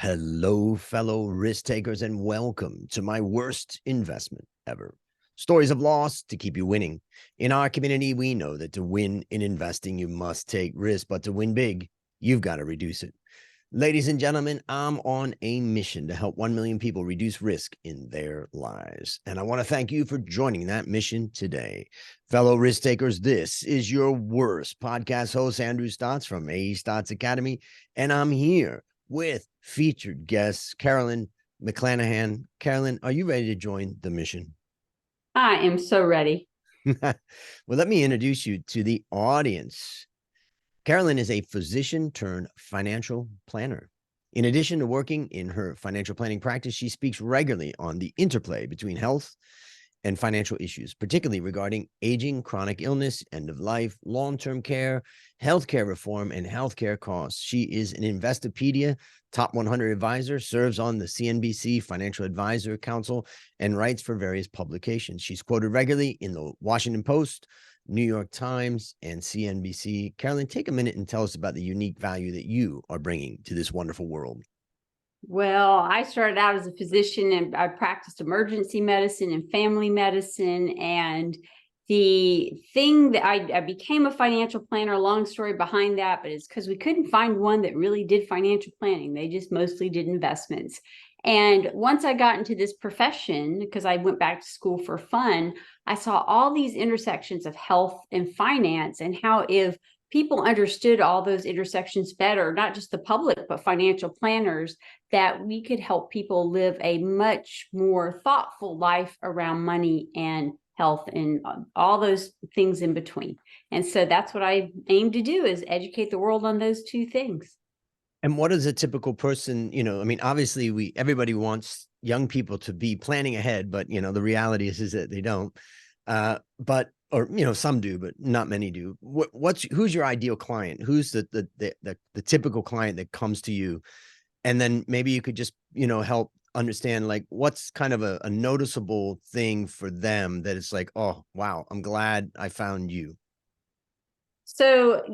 Hello, fellow risk takers, and welcome to my worst investment ever. Stories of loss to keep you winning. In our community, we know that to win in investing, you must take risk, but to win big, you've got to reduce it. Ladies and gentlemen, I'm on a mission to help 1 million people reduce risk in their lives. And I want to thank you for joining that mission today. Fellow risk takers, this is your worst podcast host, Andrew Stotz from A Stotz Academy. And I'm here with featured guest Carolyn McClanahan. Carolyn, are you ready to join the mission? I am so ready. Well, let me introduce you to the audience. Carolyn is a physician turned financial planner. In addition to working in her financial planning practice, she speaks regularly on the interplay between health and financial issues, particularly regarding aging, chronic illness, end of life, long-term care, healthcare reform, and healthcare costs. She is an Investopedia Top 100 advisor, serves on the CNBC Financial Advisor Council, and writes for various publications. She's quoted regularly in the Washington Post, New York Times, and CNBC. Carolyn, take a minute and tell us about the unique value that you are bringing to this wonderful world. Well, I started out as a physician and I practiced emergency medicine and family medicine. And the thing that I became a financial planner, long story behind that, but it's because we couldn't find one that really did financial planning. They just mostly did investments. And once I got into this profession, because I went back to school for fun, I saw all these intersections of health and finance and how if people understood all those intersections better, not just the public, but financial planners, that we could help people live a much more thoughtful life around money and health and all those things in between. And so that's what I aim to do, is educate the world on those two things. And what is a typical person, I mean, obviously everybody wants young people to be planning ahead, but the reality is that they don't. Or some do, but not many do. Who's your ideal client? Who's the typical client that comes to you? And then maybe you could just, help understand like what's kind of a noticeable thing for them that it's like, oh, wow, I'm glad I found you. So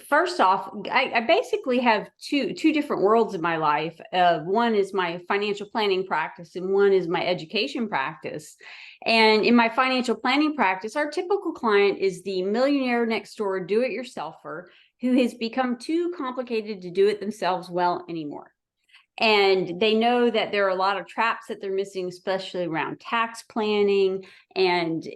first off, I basically have two different worlds in my life. One is my financial planning practice and one is my education practice. And in my financial planning practice, our typical client is the millionaire next door do-it-yourselfer who has become too complicated to do it themselves well anymore. And they know that there are a lot of traps that they're missing, especially around tax planning and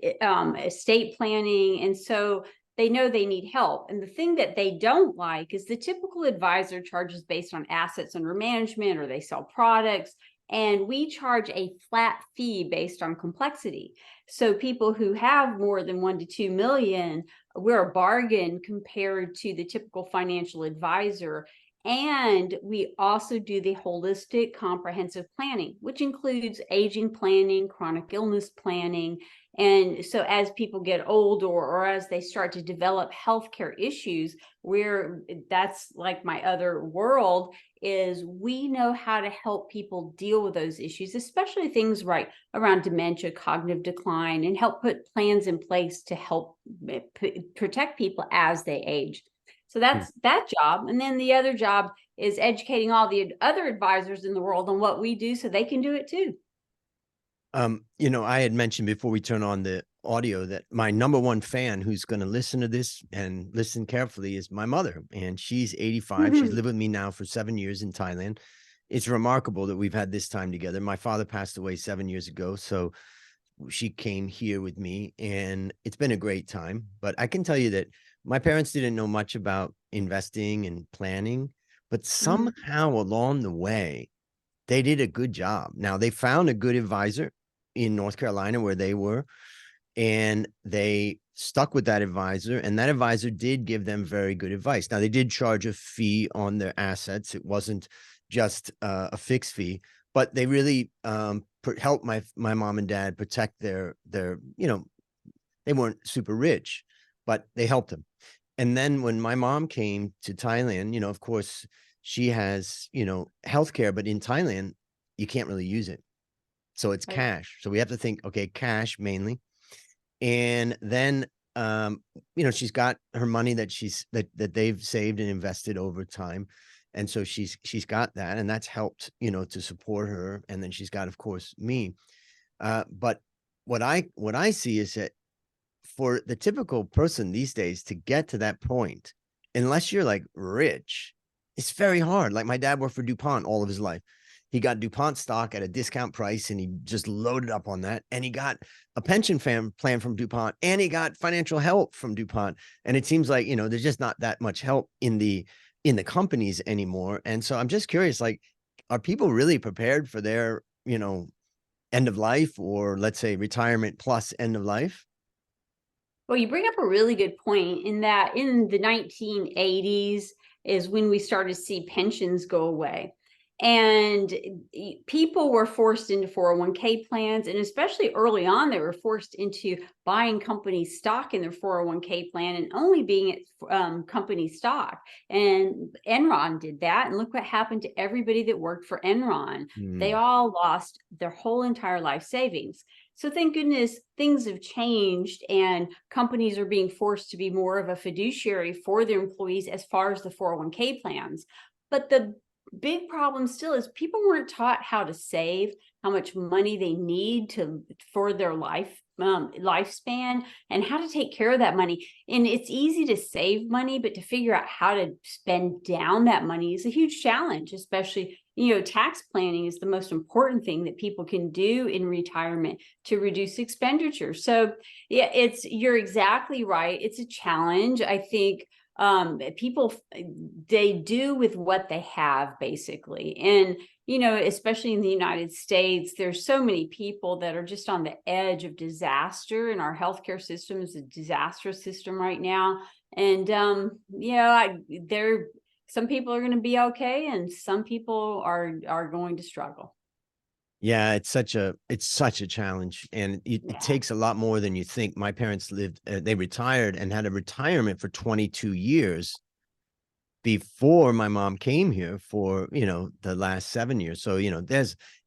estate planning. And so they know they need help. And the thing that they don't like is the typical advisor charges based on assets under management, or they sell products. And we charge a flat fee based on complexity. So people who have more than 1 to 2 million, we're a bargain compared to the typical financial advisor. And we also do the holistic comprehensive planning, which includes aging planning, chronic illness planning. And so as people get old or as they start to develop healthcare issues, that's like my other world, is we know how to help people deal with those issues, especially things right around dementia, cognitive decline, and help put plans in place to help protect people as they age. So that's that job. And then the other job is educating all the other advisors in the world on what we do so they can do it too. I had mentioned before we turn on the audio that my number one fan who's going to listen to this and listen carefully is my mother. And she's 85. She's lived with me now for 7 years in Thailand. It's remarkable that we've had this time together. My father passed away 7 years ago. So she came here with me and it's been a great time. But I can tell you that my parents didn't know much about investing and planning, but somehow along the way, they did a good job. Now they found a good advisor in North Carolina where they were, and they stuck with that advisor, and that advisor did give them very good advice. Now they did charge a fee on their assets. It wasn't just a fixed fee, but they really helped my mom and dad protect their, they weren't super rich, but they helped them. And then when my mom came to Thailand, of course, she has, healthcare, but in Thailand, you can't really use it. So it's cash. So we have to think, okay, cash mainly. And then, she's got her money that they've saved and invested over time. And so she's got that, and that's helped, you know, to support her. And then she's got, of course, me. But what I see is that for the typical person these days to get to that point, unless you're like rich, it's very hard. Like my dad worked for DuPont all of his life. He got DuPont stock at a discount price and he just loaded up on that. And he got a pension plan from DuPont, and he got financial help from DuPont. And it seems like, you know, there's just not that much help in the companies anymore. And so I'm just curious, like, are people really prepared for their, you know, end of life, or let's say retirement plus end of life? Well, you bring up a really good point in that in the 1980s is when we started to see pensions go away. And people were forced into 401k plans. And especially early on, they were forced into buying company stock in their 401k plan and only being at company stock. And Enron did that. And look what happened to everybody that worked for Enron. They all lost their whole entire life savings. So thank goodness things have changed, and companies are being forced to be more of a fiduciary for their employees as far as the 401k plans. But the big problem still is people weren't taught how to save, how much money they need for their lifespan, and how to take care of that money. And it's easy to save money, but to figure out how to spend down that money is a huge challenge, especially, you know, tax planning is the most important thing that people can do in retirement to reduce expenditure. So yeah, you're exactly right. It's a challenge. I think people, they do with what they have, basically. And, you know, especially in the United States, there's so many people that are just on the edge of disaster, and our healthcare system is a disastrous system right now. And, you know, some people are going to be okay, and some people are going to struggle. Yeah, it's such a challenge, and it takes a lot more than you think. My parents lived, they retired and had a retirement for 22 years before my mom came here for, you know, the last 7 years. So, you know,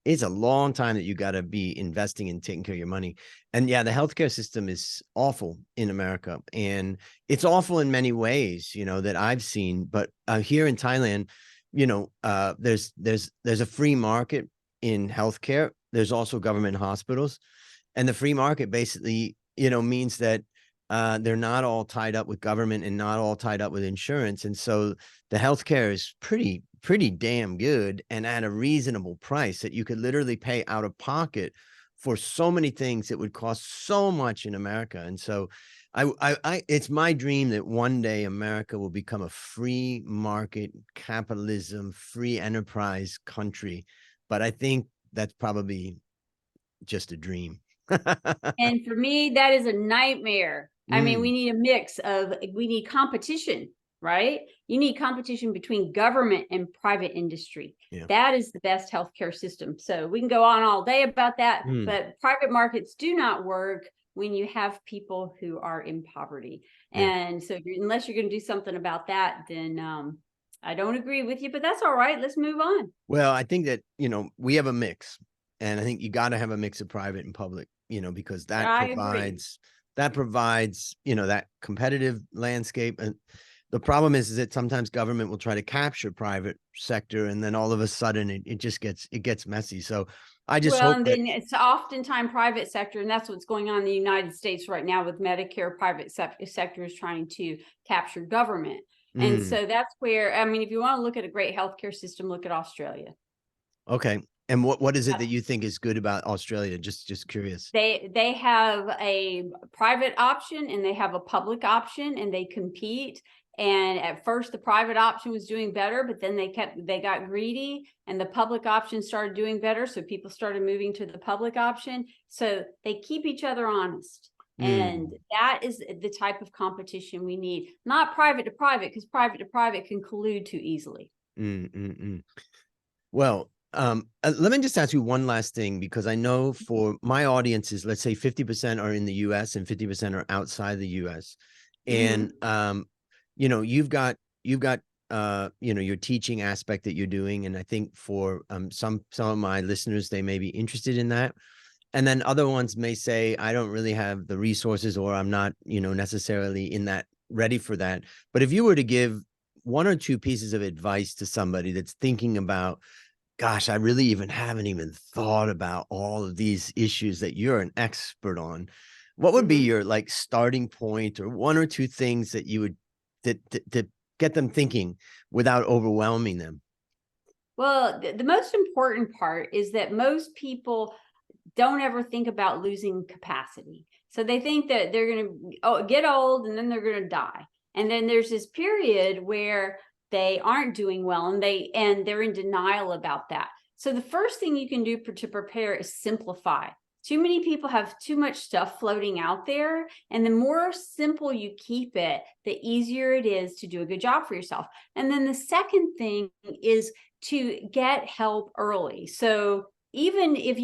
it's a long time that you got to be investing and taking care of your money. And yeah, the healthcare system is awful in America, and it's awful in many ways, you know, that I've seen. But here in Thailand, you know, there's a free market in healthcare. There's also government hospitals, and the free market basically, you know, means that they're not all tied up with government and not all tied up with insurance. And so the healthcare is pretty damn good, and at a reasonable price that you could literally pay out of pocket for so many things that would cost so much in America. And so it's my dream that one day America will become a free market, capitalism, free enterprise country. But I think that's probably just a dream. And for me, that is a nightmare. I mean, we need a mix of, we need competition, right? You need competition between government and private industry. Yeah. That is the best healthcare system. So we can go on all day about that, but private markets do not work when you have people who are in poverty. Yeah. And so unless you're going to do something about that, then I don't agree with you, but that's all right. Let's move on. Well, I think that, you know, we have a mix, and I think you got to have a mix of private and public, you know, because that provides, you know, that competitive landscape. And the problem is that sometimes government will try to capture private sector, and then all of a sudden it just gets messy. So I just hope and then it's oftentimes private sector, and that's what's going on in the United States right now with Medicare. Private sector is trying to capture government. And so that's where, I mean, if you want to look at a great healthcare system, look at Australia. Okay. And what is it that you think is good about Australia? Just curious. They have a private option and they have a public option, and they compete. And at first the private option was doing better, but then they got greedy, and the public option started doing better. So people started moving to the public option. So they keep each other honest. And that is the type of competition we need, not private to private, because private to private can collude too easily. Well, let me just ask you one last thing, because I know for my audiences, let's say 50% are in the US and 50% are outside the US. And, you know, you've got, you know, your teaching aspect that you're doing. And I think for some of my listeners, they may be interested in that. And then other ones may say, I don't really have the resources, or I'm not, you know, necessarily in that ready for that. But if you were to give one or two pieces of advice to somebody that's thinking about, gosh, I really haven't even thought about all of these issues that you're an expert on, what would be your like starting point, or one or two things that you would to get them thinking without overwhelming them? Well, the most important part is that most people don't ever think about losing capacity. So they think that they're going to get old and then they're going to die. And then there's this period where they aren't doing well and they're in denial about that. So the first thing you can do to prepare is simplify. Too many people have too much stuff floating out there. And the more simple you keep it, the easier it is to do a good job for yourself. And then the second thing is to get help early. So even if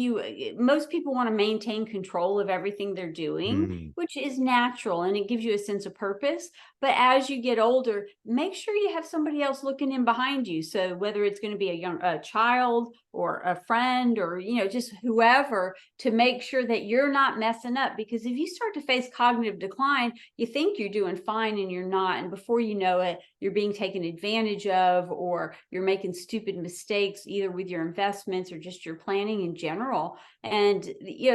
most people want to maintain control of everything they're doing, which is natural and it gives you a sense of purpose. But as you get older, make sure you have somebody else looking in behind you. So whether it's going to be a child or a friend or, just whoever, to make sure that you're not messing up. Because if you start to face cognitive decline, you think you're doing fine and you're not. And before you know it, you're being taken advantage of, or you're making stupid mistakes, either with your investments or just your planning in general. And,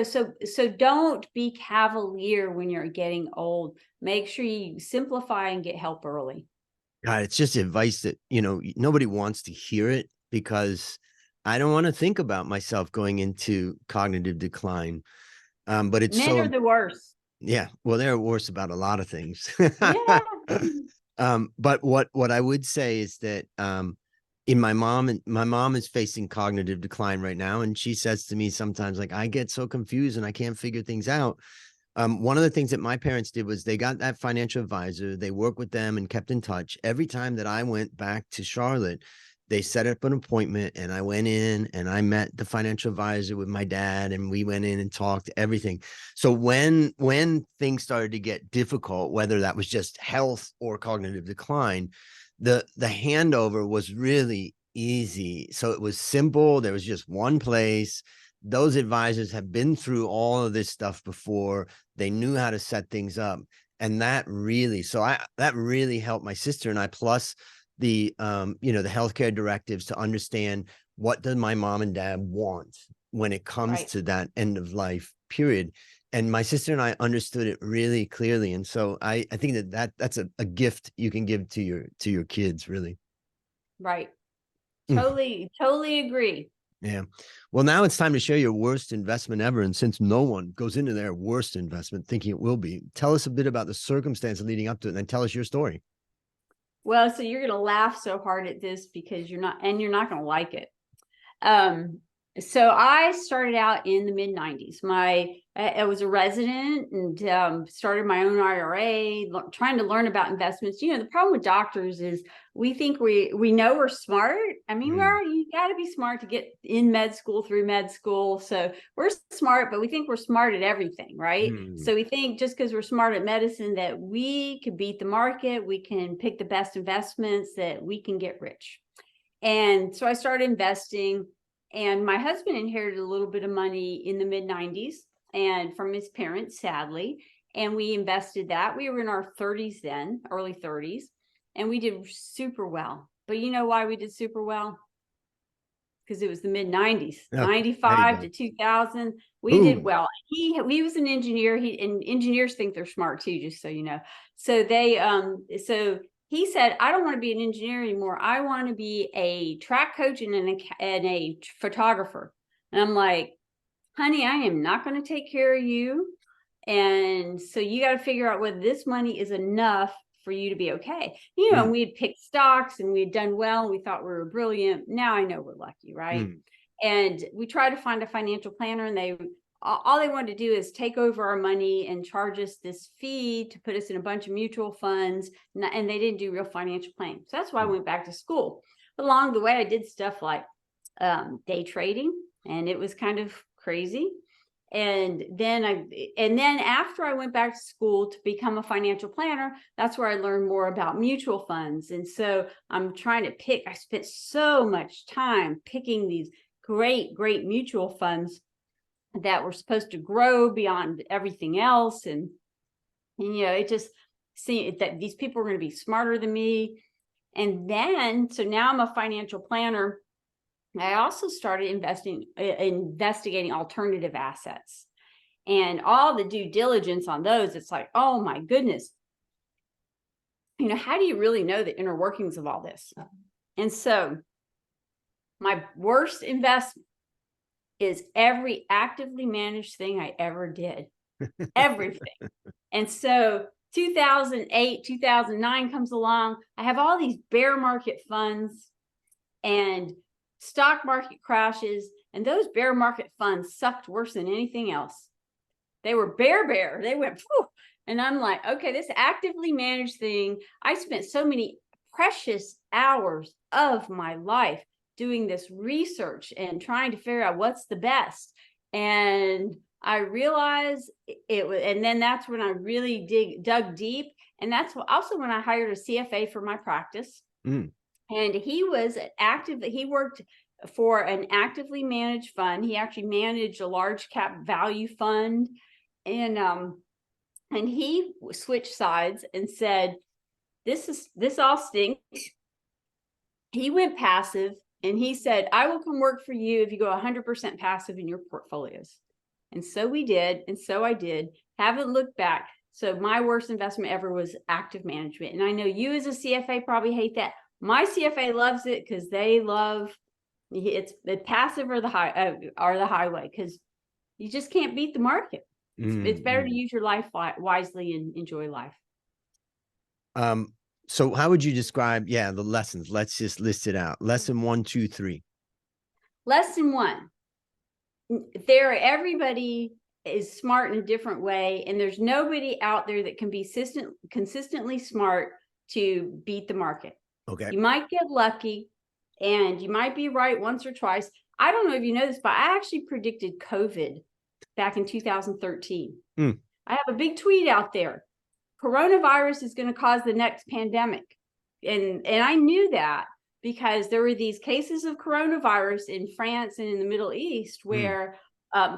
so don't be cavalier when you're getting old. Make sure you simplify and get help early. God, it's just advice that, nobody wants to hear it, because I don't want to think about myself going into cognitive decline. But it's Men are the worst. yeah, well, they're worse about a lot of things. Yeah. But what I would say is that, in my mom is facing cognitive decline right now. And she says to me sometimes, like, I get so confused and I can't figure things out. One of the things that my parents did was they got that financial advisor. They worked with them and kept in touch. Every time that I went back to Charlotte, they set up an appointment and I went in and I met the financial advisor with my dad, and we went in and talked everything. So when things started to get difficult, whether that was just health or cognitive decline, the handover was really easy. So it was simple. There was just one place. Those advisors have been through all of this stuff before. They knew how to set things up. And that really helped my sister and I, plus the the healthcare directives, to understand what does my mom and dad want when it comes to that end of life period. And my sister and I understood it really clearly. And so I think that's a gift you can give to your kids, really. Right. Totally agree. Yeah. Well, now it's time to share your worst investment ever. And since no one goes into their worst investment thinking it will be, tell us a bit about the circumstances leading up to it, and then tell us your story. Well, so you're going to laugh so hard at this because you're not going to like it. So I started out in the mid 90s. I was a resident and started my own IRA, trying to learn about investments. The problem with doctors is we think we know we're smart. I mean, you got to be smart to get in med school, through med school. So we're smart, but we think we're smart at everything, right? So we think just because we're smart at medicine that we could beat the market, we can pick the best investments, that we can get rich. And so I started investing. And my husband inherited a little bit of money in the mid 90s and from his parents, sadly. And we invested that. We were in our 30s then, early 30s, and we did super well. But you know why we did super well? Because it was the mid 90s, 95 to 2000. We did well. He was an engineer. And engineers think they're smart too, just so you know. So he said, I don't want to be an engineer anymore. I want to be a track coach and a photographer. And I'm like, honey, I am not going to take care of you. And so you got to figure out whether this money is enough for you to be okay. And we had picked stocks and we had done well. And we thought we were brilliant. Now I know we're lucky, right? And we tried to find a financial planner, and all they wanted to do is take over our money and charge us this fee to put us in a bunch of mutual funds. And they didn't do real financial planning. So that's why I went back to school. But along the way, I did stuff like day trading, and it was kind of crazy. And then after I went back to school to become a financial planner, that's where I learned more about mutual funds. And so I'm trying to I spent so much time picking these great mutual funds that were supposed to grow beyond everything else. And it just seemed that these people were going to be smarter than me. And then, so now I'm a financial planner. I also started investigating alternative assets and all the due diligence on those. It's like, oh my goodness, how do you really know the inner workings of all this? And so my worst investment is every actively managed thing I ever did, everything. And so 2008, 2009 comes along. I have all these bear market funds and stock market crashes. And those bear market funds sucked worse than anything else. They were bear. They went, phew. And I'm like, okay, this actively managed thing, I spent so many precious hours of my life doing this research and trying to figure out what's the best. And I realized it was, and then that's when I really dug deep. And that's also when I hired a CFA for my practice. And he was he worked for an actively managed fund. He actually managed a large cap value fund. And he switched sides and said, this all stinks. He went passive and he said, I will come work for you if you go 100% passive in your portfolios. And so we did. And so I did. Haven't looked back. So my worst investment ever was active management. And I know you as a CFA probably hate that. My CFA loves it because they love it's the passive or the highway, because you just can't beat the market. It's better to use your life wisely and enjoy life. So how would you describe, the lessons? Let's just list it out. Lesson 1, 2, 3. Lesson 1. Everybody is smart in a different way, and there's nobody out there that can be consistently smart to beat the market. Okay. You might get lucky and you might be right once or twice. I don't know if you know this, but I actually predicted COVID back in 2013. I have a big tweet out there. Coronavirus is going to cause the next pandemic. And I knew that because there were these cases of coronavirus in France and in the Middle East where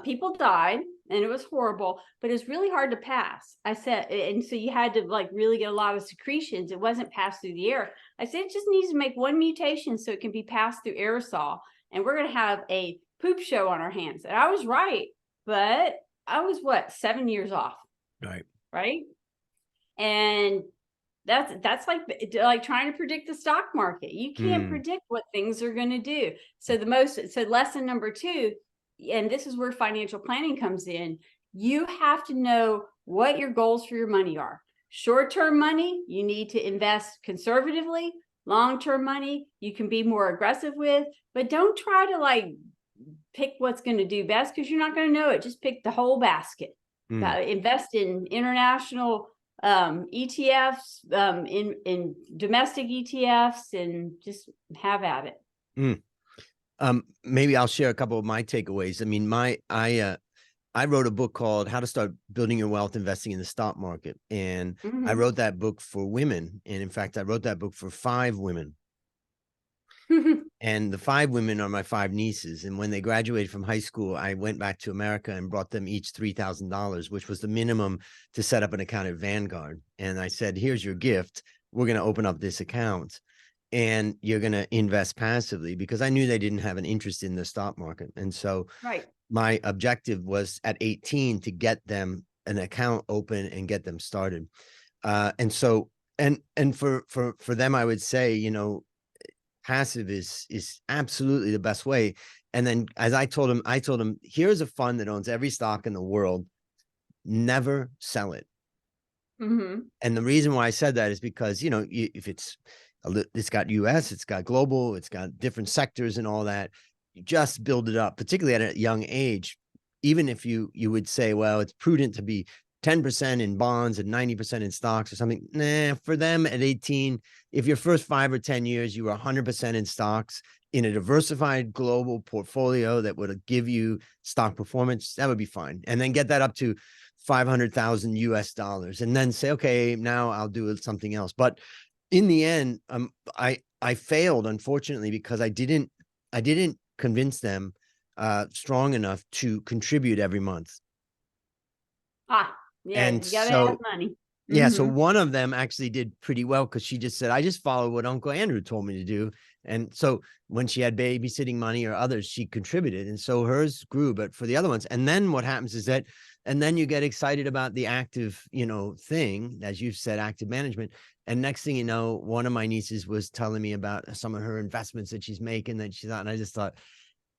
people died, and it was horrible, but it was really hard to pass. I said, and so you had to really get a lot of secretions. It wasn't passed through the air. I said, it just needs to make one mutation so it can be passed through aerosol, and we're going to have a poop show on our hands. And I was right, but I was 7 years off. Right. And that's like trying to predict the stock market. You can't predict what things are going to do. So lesson number 2, and this is where financial planning comes in. You have to know what your goals for your money are. Short-term money, you need to invest conservatively. Long-term money, you can be more aggressive with, but don't try to pick what's going to do best, because you're not going to know it. Just pick the whole basket. Invest in international ETFs, in domestic ETFs, and just have at it. Maybe I'll share a couple of my takeaways. I mean, I wrote a book called How to Start Building Your Wealth Investing in the Stock Market. And I wrote that book for women. And in fact, I wrote that book for 5 women. And the 5 women are my 5 nieces. And when they graduated from high school, I went back to America and brought them each $3,000, which was the minimum to set up an account at Vanguard. And I said, here's your gift. We're going to open up this account and you're going to invest passively, because I knew they didn't have an interest in the stock market. And so my objective was at 18 to get them an account open and get them started. And so, and for them, I would say, passive is absolutely the best way. And then as I told him, here's a fund that owns every stock in the world. Never sell it. And the reason why I said that is because, if it's got US, it's got global, it's got different sectors and all that, you just build it up, particularly at a young age. Even if you would say, well, it's prudent to be 10% in bonds and 90% in stocks or something. Nah, for them at 18, if your first 5 or 10 years, you were 100% in stocks in a diversified global portfolio that would give you stock performance, that would be fine. And then get that up to 500,000 US dollars and then say, okay, now I'll do something else. But in the end, I failed, unfortunately, because I didn't convince them strong enough to contribute every month. Yeah, and you gotta have money. Yeah, so Mhm. one of them actually did pretty well because she just said, I just follow what Uncle Andrew told me to do. And so when she had babysitting money or others, she contributed. And so hers grew, but for the other ones. And then what happens is that, and then you get excited about the active, thing, as you've said, active management. And next thing you know, one of my nieces was telling me about some of her investments that she's making that she's on. And I just thought,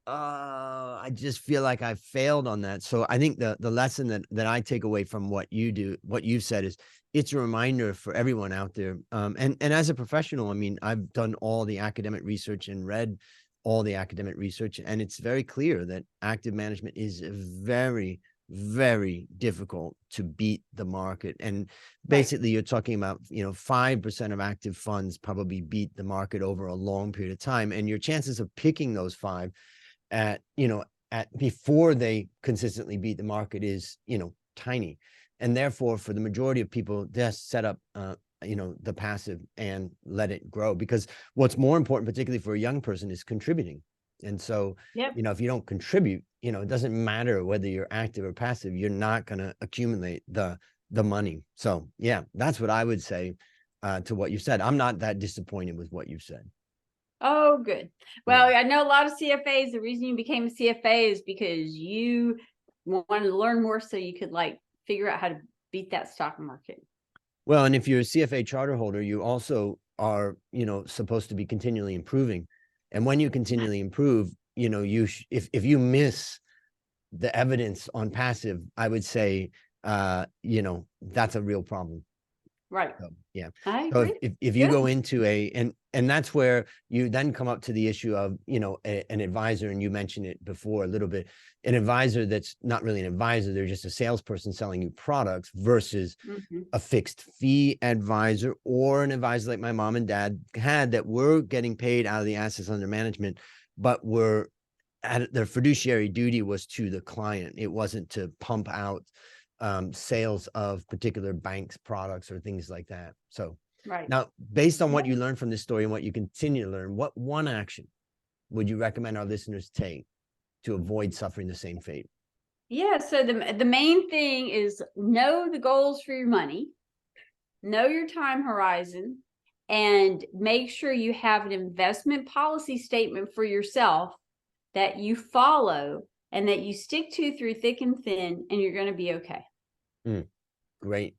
I just feel like I failed on that. So I think the lesson that I take away from what you do, what you've said, is it's a reminder for everyone out there. And as a professional, I mean, I've done all the academic research and read all the academic research, and it's very clear that active management is very, very difficult to beat the market. And Right. basically, you're talking about 5% of active funds probably beat the market over a long period of time, and your chances of picking those five at before they consistently beat the market is tiny, and therefore for the majority of people, just set up the passive and let it grow, because what's more important, particularly for a young person, is contributing. And so Yep. if you don't contribute, it doesn't matter whether you're active or passive, you're not going to accumulate the money. So yeah, that's what I would say to what you said. I'm not that disappointed with what you said. Oh, good. Yeah. Well, I know a lot of CFAs. The reason you became a CFA is because you wanted to learn more so you could like figure out how to beat that stock market. Well, and if you're a CFA charter holder, you also are, supposed to be continually improving. And when you continually improve, if you miss the evidence on passive, I would say, that's a real problem. Right. So, yeah. I So if, agree. if, if you Good. go into and that's where you then come up to the issue of, an advisor, and you mentioned it before a little bit, an advisor that's not really an advisor, they're just a salesperson selling you products, versus Mhm. a fixed fee advisor, or an advisor like my mom and dad had, that were getting paid out of the assets under management, but were their fiduciary duty was to the client. It wasn't to pump out sales of particular banks products or things like that. So Right. now, based on what Yep. you learned from this story and what you continue to learn, what one action would you recommend our listeners take to avoid suffering the same fate? Yeah. So the main thing is know the goals for your money, know your time horizon, and make sure you have an investment policy statement for yourself that you follow and that you stick to through thick and thin, and you're going to be okay. Mm. Great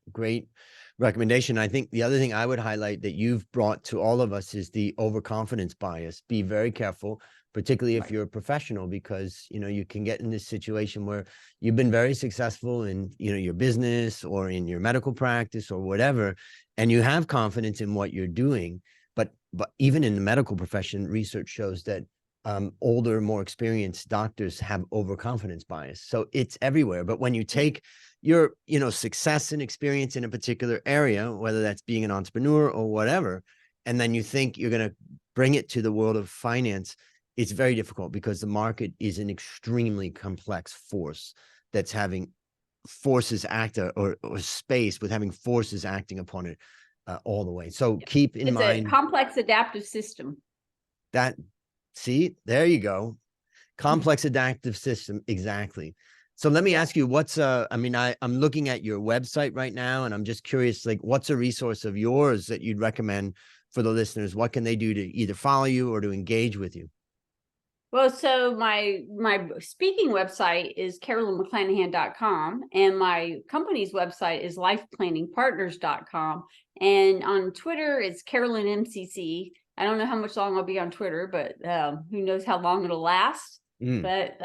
recommendation. I think the other thing I would highlight that you've brought to all of us is the overconfidence bias. Be very careful, particularly if Right. you're a professional, because you can get in this situation where you've been very successful in your business or in your medical practice or whatever, and you have confidence in what you're doing. But even in the medical profession, research shows that older, more experienced doctors have overconfidence bias. So it's everywhere. But when you take your success and experience in a particular area, whether that's being an entrepreneur or whatever, and then you think you're going to bring it to the world of finance, it's very difficult, because the market is an extremely complex force that's having forces act, or space with having forces acting upon it all the way. So keep in It's a mind complex adaptive system. that, see, there you go. Complex adaptive system. Exactly. So let me Yeah. ask you, what's I'm looking at your website right now, and I'm just curious, like, what's a resource of yours that you'd recommend for the listeners? What can they do to either follow you or to engage with you? Well, so my speaking website is CarolynMcClanahan.com, and my company's website is lifeplanningpartners.com. And on Twitter, it's Carolyn MCC. I don't know how much long I'll be on Twitter, but who knows how long it'll last. Mm, But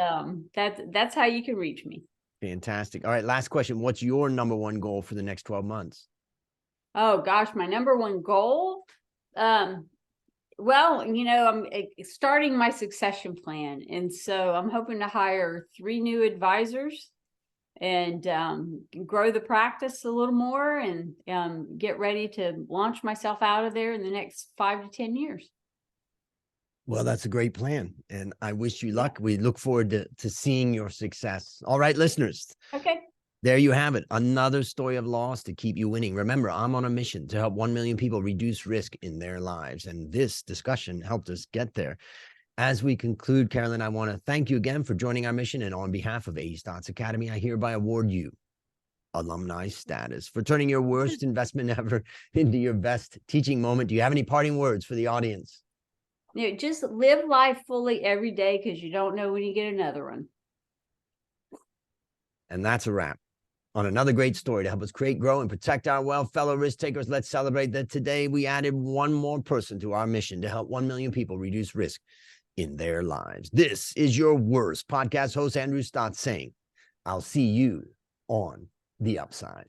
that's how you can reach me. fantastic. All right. Last question. What's your number one goal for the next 12 months? Oh gosh, my number one goal. Um, Well, I'm starting my succession plan. And so I'm hoping to hire 3 new advisors and grow the practice a little more, and get ready to launch myself out of there in the next 5 to 10 years. Well, that's a great plan, and I wish you Yeah. luck. We look forward to seeing your success. All right, listeners. Okay. There you have it. Another story of loss to keep you winning. Remember, I'm on a mission to help 1 million people reduce risk in their lives. And this discussion helped us get there. As we conclude, Carolyn, I want to thank you again for joining our mission. And on behalf of A Stotz Academy, I hereby award you alumni status, for turning your worst investment ever into your best teaching moment. Do you have any parting words for the audience? Just live life fully every day, because you don't know when you get another one. And that's a wrap on another great story to help us create, grow, and protect our wealth. Fellow risk takers, let's celebrate that today we added one more person to our mission to help 1 million people reduce risk in their lives. This is your worst podcast host, Andrew Stotz, saying, I'll see you on the upside.